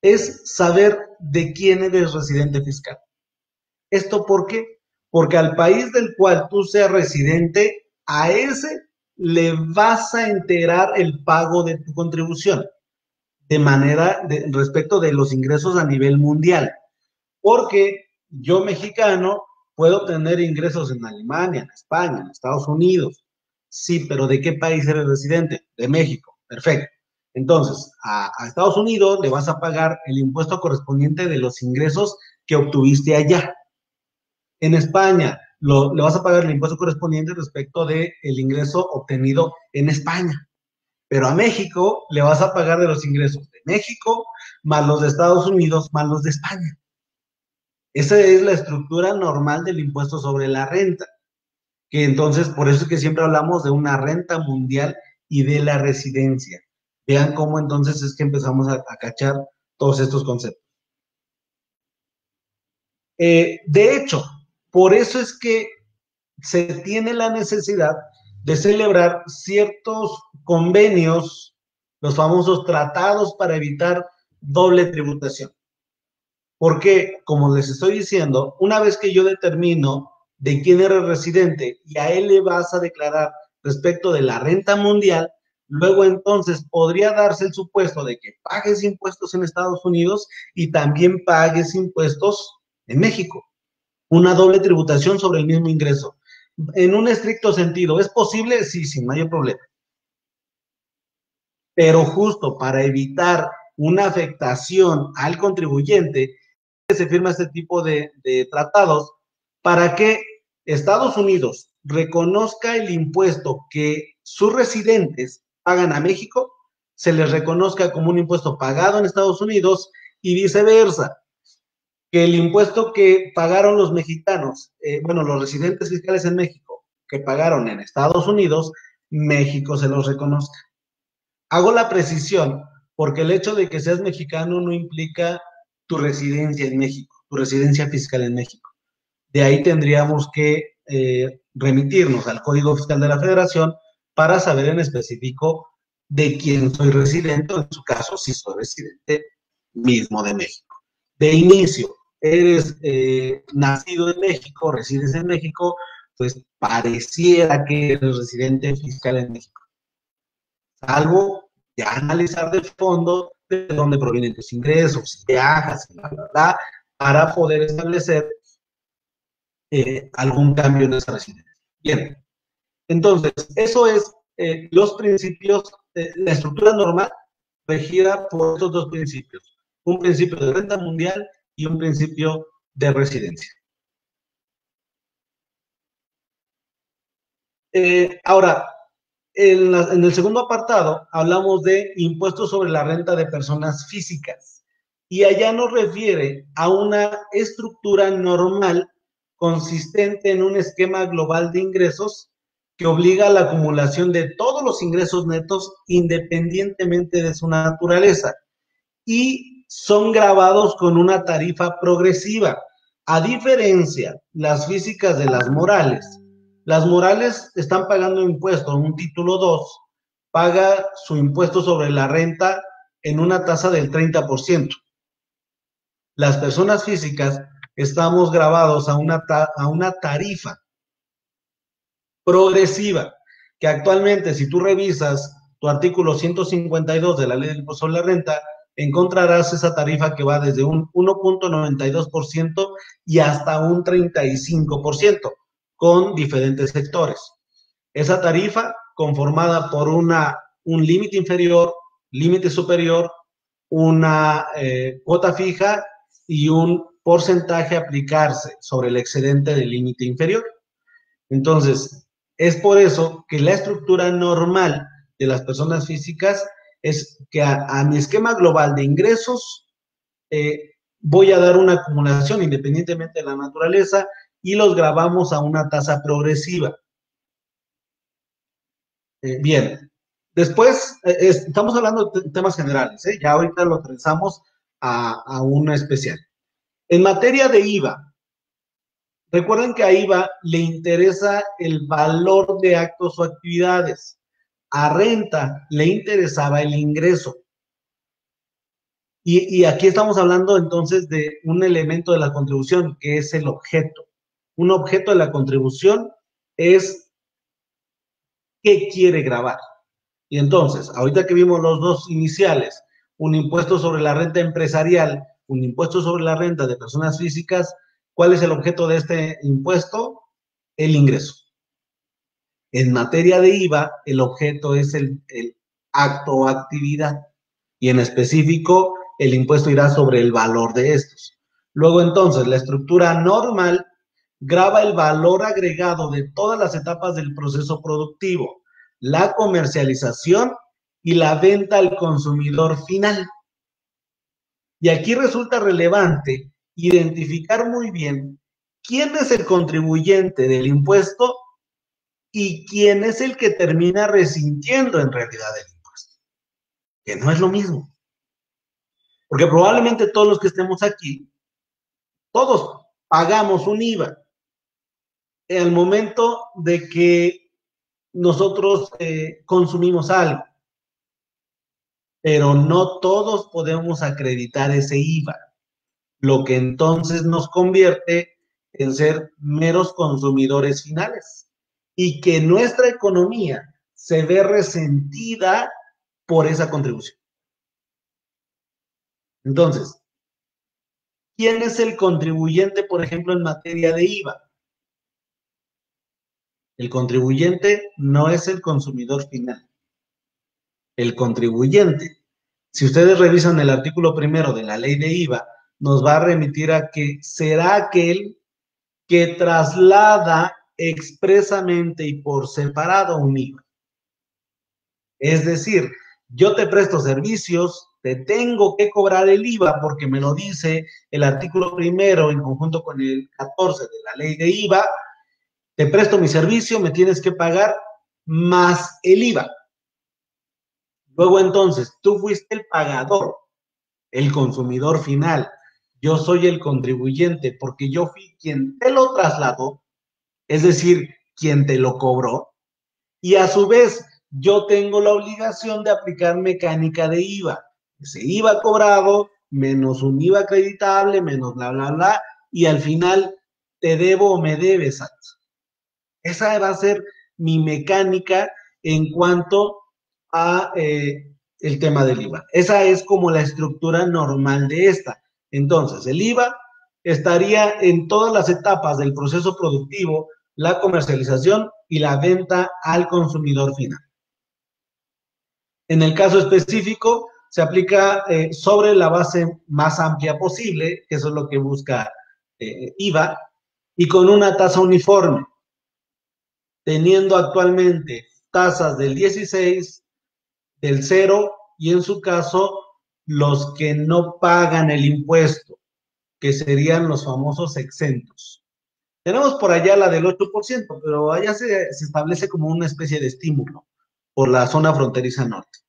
es saber de quién eres residente fiscal. ¿Esto por qué? Porque al país del cual tú seas residente, a ese le vas a integrar el pago de tu contribución respecto de los ingresos a nivel mundial. Porque yo, mexicano, puedo tener ingresos en Alemania, en España, en Estados Unidos. Sí, pero ¿de qué país eres residente? De México. Perfecto. Entonces, a Estados Unidos le vas a pagar el impuesto correspondiente de los ingresos que obtuviste allá. En España le vas a pagar el impuesto correspondiente respecto del ingreso obtenido en España. Pero a México le vas a pagar de los ingresos de México, más los de Estados Unidos, más los de España. Esa es la estructura normal del impuesto sobre la renta, que entonces, por eso es que siempre hablamos de una renta mundial y de la residencia. Vean cómo entonces es que empezamos a cachar todos estos conceptos. De hecho, por eso es que se tiene la necesidad de celebrar ciertos convenios, los famosos tratados para evitar doble tributación. Porque, como les estoy diciendo, una vez que yo determino de quién eres residente y a él le vas a declarar respecto de la renta mundial, luego entonces podría darse el supuesto de que pagues impuestos en Estados Unidos y también pagues impuestos en México. Una doble tributación sobre el mismo ingreso. En un estricto sentido, ¿es posible? Sí, sin mayor problema. Pero justo para evitar una afectación al contribuyente, se firma este tipo de tratados para que Estados Unidos reconozca el impuesto que sus residentes pagan a México, se les reconozca como un impuesto pagado en Estados Unidos y viceversa, que el impuesto que pagaron los mexicanos, los residentes fiscales en México, que pagaron en Estados Unidos, México se los reconozca. Hago la precisión porque el hecho de que seas mexicano no implica tu residencia en México, tu residencia fiscal en México. De ahí tendríamos que remitirnos al Código Fiscal de la Federación para saber en específico de quién soy residente, o en su caso, si soy residente mismo de México. De inicio, eres nacido en México, resides en México, pues pareciera que eres residente fiscal en México. Salvo ya analizar de fondo de dónde provienen tus ingresos, si viajas, bla, bla, bla, para poder establecer algún cambio en esa residencia. Bien, entonces, eso es los principios, la estructura normal regida por estos dos principios, un principio de renta mundial y un principio de residencia. Ahora, en el segundo apartado hablamos de impuestos sobre la renta de personas físicas y allá nos refiere a una estructura normal consistente en un esquema global de ingresos que obliga a la acumulación de todos los ingresos netos independientemente de su naturaleza y son grabados con una tarifa progresiva. A diferencia, las físicas de las morales están pagando impuestos, un título 2 paga su impuesto sobre la renta en una tasa del 30%. Las personas físicas estamos grabados a una tarifa progresiva, que actualmente si tú revisas tu artículo 152 de la Ley del Impuesto sobre la Renta, encontrarás esa tarifa que va desde un 1.92% y hasta un 35%, con diferentes sectores. Esa tarifa conformada por un límite inferior, límite superior, una cuota fija y un porcentaje a aplicarse sobre el excedente del límite inferior. Entonces, es por eso que la estructura normal de las personas físicas es que a mi esquema global de ingresos voy a dar una acumulación independientemente de la naturaleza y los grabamos a una tasa progresiva. Bien, después estamos hablando de temas generales, ya ahorita lo aterrizamos a una especial. En materia de IVA, recuerden que a IVA le interesa el valor de actos o actividades. A renta le interesaba el ingreso. Y aquí estamos hablando entonces de un elemento de la contribución, que es el objeto. Un objeto de la contribución es qué quiere grabar. Y entonces, ahorita que vimos los dos iniciales, un impuesto sobre la renta empresarial, un impuesto sobre la renta de personas físicas, ¿cuál es el objeto de este impuesto? El ingreso. En materia de IVA, el objeto es el acto o actividad, y en específico, el impuesto irá sobre el valor de estos. Luego, entonces, la estructura normal grava el valor agregado de todas las etapas del proceso productivo, la comercialización y la venta al consumidor final. Y aquí resulta relevante identificar muy bien quién es el contribuyente del impuesto y quién es el que termina resintiendo en realidad el impuesto, que no es lo mismo. Porque probablemente todos los que estemos aquí, todos pagamos un IVA en el momento de que nosotros consumimos algo, pero no todos podemos acreditar ese IVA, lo que entonces nos convierte en ser meros consumidores finales y que nuestra economía se ve resentida por esa contribución. Entonces, ¿quién es el contribuyente, por ejemplo, en materia de IVA? El contribuyente no es el consumidor final. El contribuyente, si ustedes revisan el artículo primero de la ley de IVA, nos va a remitir a que será aquel que traslada expresamente y por separado un IVA. Es decir, yo te presto servicios, te tengo que cobrar el IVA porque me lo dice el artículo primero en conjunto con el 14 de la ley de IVA, te presto mi servicio, me tienes que pagar más el IVA. Luego entonces, tú fuiste el pagador, el consumidor final. Yo soy el contribuyente porque yo fui quien te lo trasladó, es decir, quien te lo cobró. Y a su vez, yo tengo la obligación de aplicar mecánica de IVA. Ese IVA cobrado, menos un IVA acreditable, menos bla, bla, bla, y al final te debo o me debes. Esa va a ser mi mecánica en cuanto a el tema del IVA. Esa es como la estructura normal de esta. Entonces, el IVA estaría en todas las etapas del proceso productivo, la comercialización y la venta al consumidor final. En el caso específico, se aplica sobre la base más amplia posible, que eso es lo que busca IVA, y con una tasa uniforme, teniendo actualmente tasas del 16, del 0 y en su caso los que no pagan el impuesto, que serían los famosos exentos. Tenemos por allá la del 8%, pero allá se establece como una especie de estímulo por la zona fronteriza norte.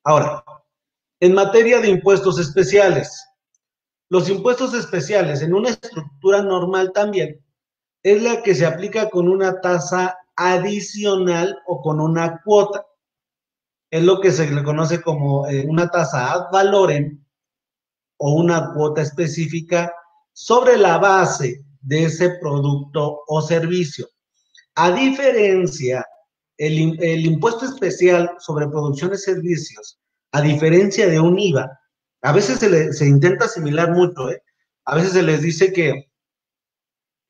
Ahora, en materia de impuestos especiales, los impuestos especiales en una estructura normal también es la que se aplica con una tasa adicional o con una cuota. Es lo que se le conoce como una tasa ad valorem o una cuota específica sobre la base de ese producto o servicio. A diferencia, el impuesto especial sobre producción de servicios, a diferencia de un IVA, a veces se intenta asimilar mucho, ¿eh? A veces se les dice que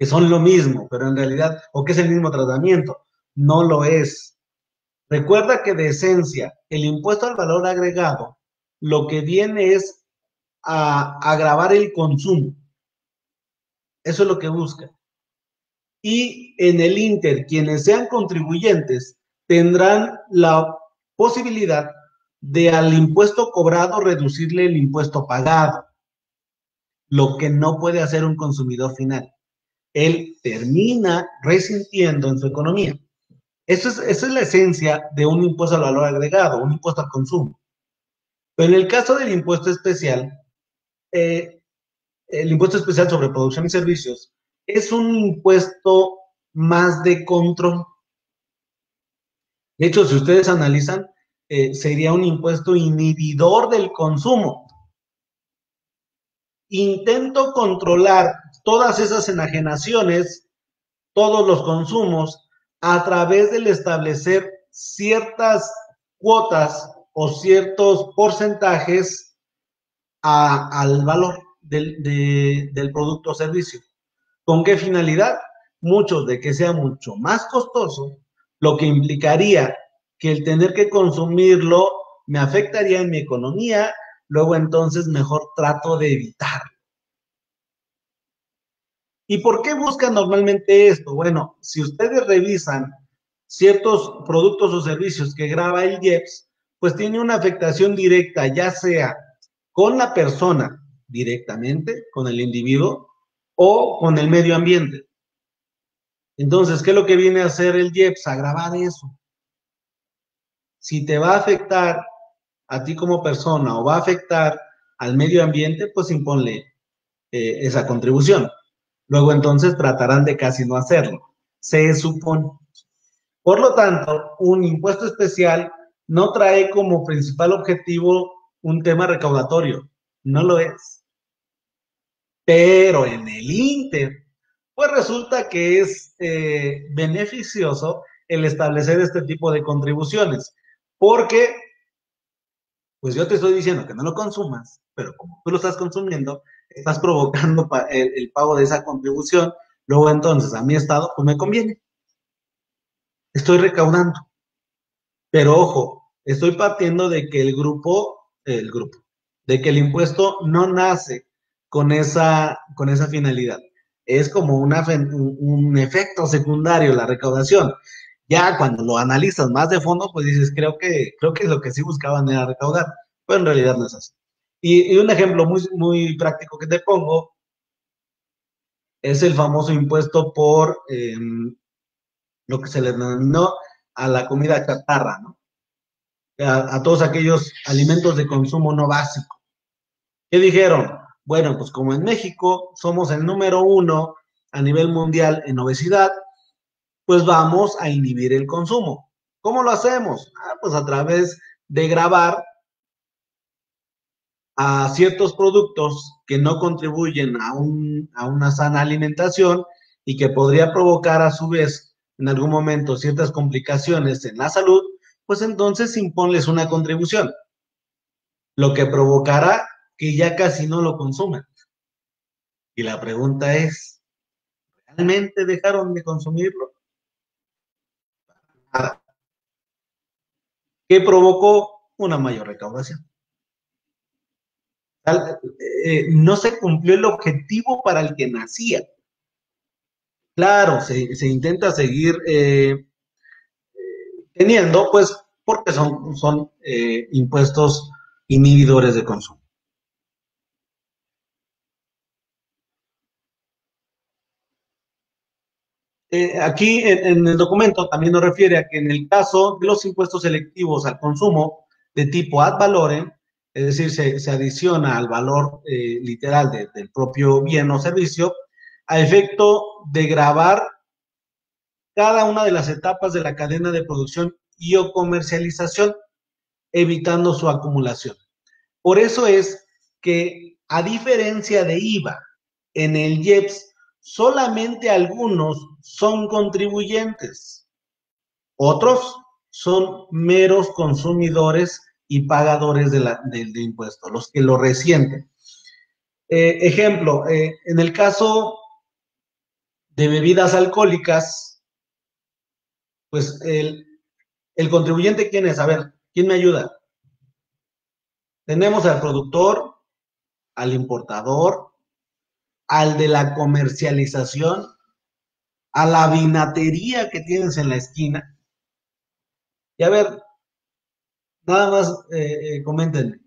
son lo mismo, pero en realidad, o que es el mismo tratamiento. No lo es. Recuerda que de esencia, el impuesto al valor agregado, lo que viene es a agravar el consumo. Eso es lo que busca. Y en el Inter, quienes sean contribuyentes tendrán la posibilidad de al impuesto cobrado reducirle el impuesto pagado, lo que no puede hacer un consumidor final. Él termina resintiendo en su economía. Esa es la esencia de un impuesto al valor agregado, un impuesto al consumo. Pero en el caso del impuesto especial, eh, el impuesto especial sobre producción y servicios es un impuesto más de control. De hecho, si ustedes analizan, sería un impuesto inhibidor del consumo. Intento controlar todas esas enajenaciones, todos los consumos, a través del establecer ciertas cuotas o ciertos porcentajes al valor del producto o servicio. ¿Con qué finalidad? Muchos de que sea mucho más costoso, lo que implicaría que el tener que consumirlo me afectaría en mi economía, luego entonces mejor trato de evitar. ¿Y por qué buscan normalmente esto? Bueno, si ustedes revisan ciertos productos o servicios que graba el IEPS, pues tiene una afectación directa, ya sea con la persona directamente, con el individuo, o con el medio ambiente. Entonces, ¿qué es lo que viene a hacer el IEPS? Agravar eso. Si te va a afectar a ti como persona o va a afectar al medio ambiente, pues imponle esa contribución. Luego entonces tratarán de casi no hacerlo. Se supone. Por lo tanto, un impuesto especial no trae como principal objetivo un tema recaudatorio. No lo es. Pero en el Inter, pues resulta que es beneficioso el establecer este tipo de contribuciones, porque pues yo te estoy diciendo que no lo consumas, pero como tú lo estás consumiendo, estás provocando el pago de esa contribución, luego entonces a mi estado pues me conviene, estoy recaudando, pero ojo, estoy partiendo de que de que el impuesto no nace con esa finalidad. Es como un efecto secundario la recaudación. Ya cuando lo analizas más de fondo, pues dices, creo que lo que sí buscaban era recaudar, pero en realidad no es así. Y un ejemplo muy práctico que te pongo es el famoso impuesto por lo que se le denominó a la comida chatarra, ¿no? A todos aquellos alimentos de consumo no básico. ¿Qué dijeron? Bueno, pues como en México somos el número uno a nivel mundial en obesidad, pues vamos a inhibir el consumo. ¿Cómo lo hacemos? Pues a través de grabar a ciertos productos que no contribuyen a una sana alimentación y que podría provocar a su vez en algún momento ciertas complicaciones en la salud, pues entonces imponles una contribución, lo que provocará que ya casi no lo consuman. Y la pregunta es, ¿realmente dejaron de consumirlo? Nada. ¿Qué provocó? Una mayor recaudación. No se cumplió el objetivo para el que nacía. Claro, se intenta seguir teniendo, pues, porque son impuestos inhibidores de consumo. Aquí en el documento también nos refiere a que en el caso de los impuestos selectivos al consumo de tipo ad valorem, es decir, se adiciona al valor literal del propio bien o servicio, a efecto de gravar cada una de las etapas de la cadena de producción y o comercialización, evitando su acumulación. Por eso es que, a diferencia de IVA, en el IEPS solamente algunos son contribuyentes, otros son meros consumidores y pagadores de impuestos, los que lo resienten. Ejemplo, en el caso de bebidas alcohólicas, pues el contribuyente, ¿quién es? A ver, ¿quién me ayuda? Tenemos al productor, al importador, al de la comercialización, a la vinatería que tienes en la esquina. Y a ver, nada más comenten,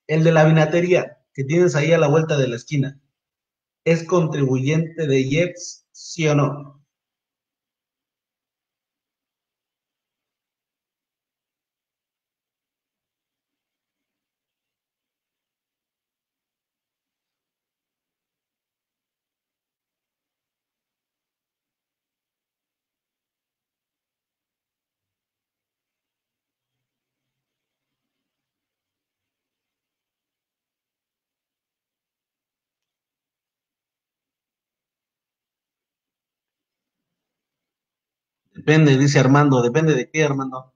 el de la vinatería que tienes ahí a la vuelta de la esquina, ¿es contribuyente de IEPS, sí o no? Depende, dice Armando. ¿Depende de qué, Armando?